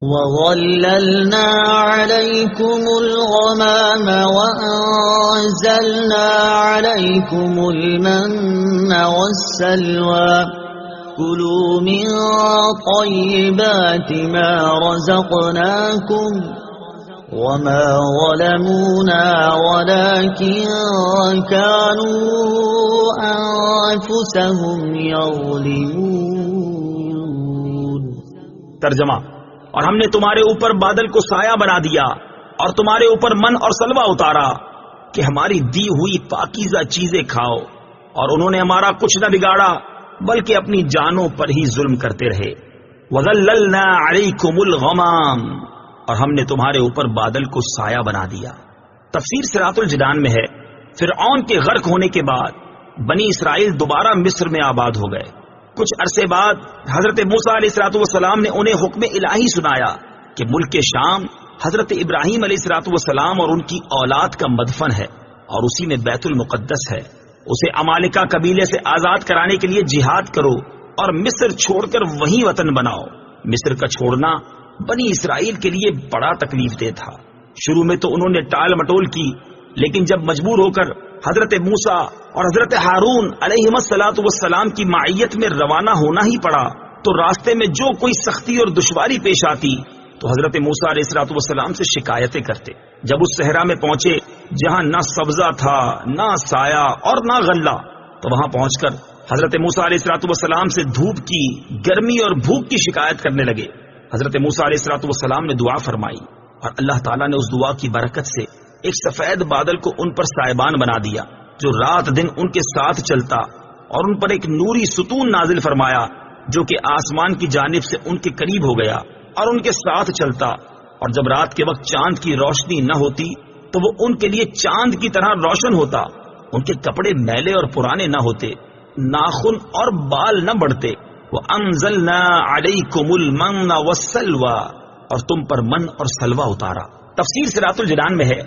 وَظَلَّلْنَا عَلَيْكُمُ الْغَمَامَ وَأَنزَلْنَا عَلَيْكُمُ الْمَنَّ وَالسَّلْوَىٰ كُلُوا مِن طَيِّبَاتِ مَا رَزَقْنَاكُمْ وَمَا ظَلَمُونَا وَلَٰكِن كَانُوا أَنفُسَهُمْ يَظْلِمُونَ۔ ترجمہ: اور ہم نے تمہارے اوپر بادل کو سایہ بنا دیا اور تمہارے اوپر من اور سلوہ اتارا کہ ہماری دی ہوئی پاکیزہ چیزیں کھاؤ، اور انہوں نے ہمارا کچھ نہ بگاڑا بلکہ اپنی جانوں پر ہی ظلم کرتے رہے۔ وَظَلَّلْنَا عَلَيْكُمُ الْغَمَامَ، اور ہم نے تمہارے اوپر بادل کو سایہ بنا دیا۔ تفسیر صراط الجنان میں ہے، فرعون کے غرق ہونے کے بعد بنی اسرائیل دوبارہ مصر میں آباد ہو گئے۔ کچھ عرصے بعد حضرت موسیٰ علیہ السلام نے انہیں حکم الہی سنایا کہ ملک شام حضرت ابراہیم علیہ السلام اور ان کی اولاد کا مدفن ہے اور اسی میں بیت المقدس ہے، اسے عمالقہ قبیلے سے آزاد کرانے کے لیے جہاد کرو اور مصر چھوڑ کر وہیں وطن بناؤ۔ مصر کا چھوڑنا بنی اسرائیل کے لیے بڑا تکلیف دہ تھا۔ شروع میں تو انہوں نے ٹال مٹول کی، لیکن جب مجبور ہو کر حضرت موسیٰ اور حضرت ہارون علیہم السلام کی معیت میں روانہ ہونا ہی پڑا تو راستے میں جو کوئی سختی اور دشواری پیش آتی تو حضرت موسیٰ علیہ السلام سے شکایتیں کرتے۔ جب اس صحرا میں پہنچے جہاں نہ سبزہ تھا، نہ سایہ اور نہ غلہ، تو وہاں پہنچ کر حضرت موسیٰ علیہ السلام سے دھوپ کی، گرمی اور بھوک کی شکایت کرنے لگے۔ حضرت موسیٰ علیہ السلام نے دعا فرمائی اور اللہ تعالیٰ نے اس دعا کی برکت سے ایک سفید بادل کو ان پر سائبان بنا دیا جو رات دن ان کے ساتھ چلتا، اور ان پر ایک نوری ستون نازل فرمایا جو کہ آسمان کی جانب سے ان کے قریب ہو گیا اور ان کے ساتھ چلتا، اور جب رات کے وقت چاند کی روشنی نہ ہوتی تو وہ ان کے لیے چاند کی طرح روشن ہوتا، ان کے کپڑے میلے اور پرانے نہ ہوتے، ناخن اور بال نہ بڑھتے۔ وَأَنزَلْنَا عَلَيْكُمُ الْمَنَّ وَالسَّلْوَىٰ، اور تم پر من اور سلوہ اتارا۔ تفسیر صراط الجنان میں ہے،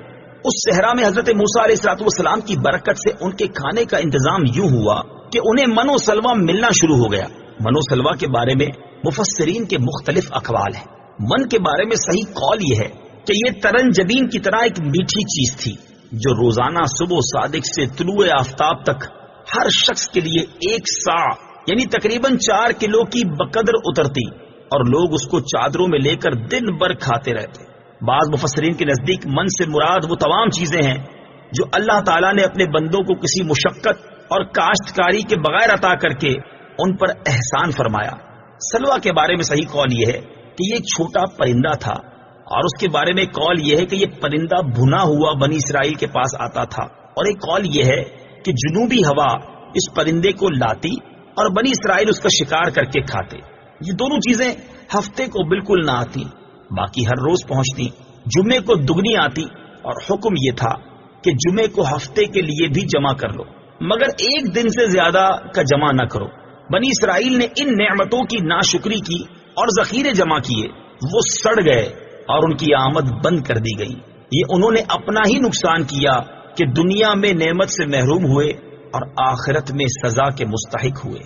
اس صحرا میں حضرت موسیٰ علیہ السلام کی برکت سے ان کے کھانے کا انتظام یوں ہوا کہ انہیں من و سلوہ ملنا شروع ہو گیا۔ من و سلوہ کے بارے میں مفسرین کے مختلف اقوال ہیں۔ من کے بارے میں صحیح قول یہ ہے کہ یہ ترن جبین کی طرح ایک میٹھی چیز تھی جو روزانہ صبح صادق سے طلوع آفتاب تک ہر شخص کے لیے 1 سا یعنی تقریباً 4 کلو کی بقدر اترتی، اور لوگ اس کو چادروں میں لے کر دن بھر کھاتے رہتے۔ بعض مفسرین کے نزدیک من سے مراد وہ تمام چیزیں ہیں جو اللہ تعالیٰ نے اپنے بندوں کو کسی مشقت اور کاشتکاری کے بغیر عطا کر کے ان پر احسان فرمایا۔ سلوہ کے بارے میں صحیح قول یہ ہے کہ یہ ایک چھوٹا پرندہ تھا، اور اس کے بارے میں قول یہ ہے کہ یہ پرندہ بھنا ہوا بنی اسرائیل کے پاس آتا تھا، اور ایک قول یہ ہے کہ جنوبی ہوا اس پرندے کو لاتی اور بنی اسرائیل اس کا شکار کر کے کھاتے۔ یہ دونوں چیزیں ہفتے کو بالکل نہ آتی، باقی ہر روز پہنچتی، جمعے کو دگنی آتی، اور حکم یہ تھا کہ جمعے کو ہفتے کے لیے بھی جمع کر لو، مگر 1 دن سے زیادہ کا جمع نہ کرو۔ بنی اسرائیل نے ان نعمتوں کی ناشکری کی اور ذخیرے جمع کیے، وہ سڑ گئے اور ان کی آمد بند کر دی گئی۔ یہ انہوں نے اپنا ہی نقصان کیا کہ دنیا میں نعمت سے محروم ہوئے اور آخرت میں سزا کے مستحق ہوئے۔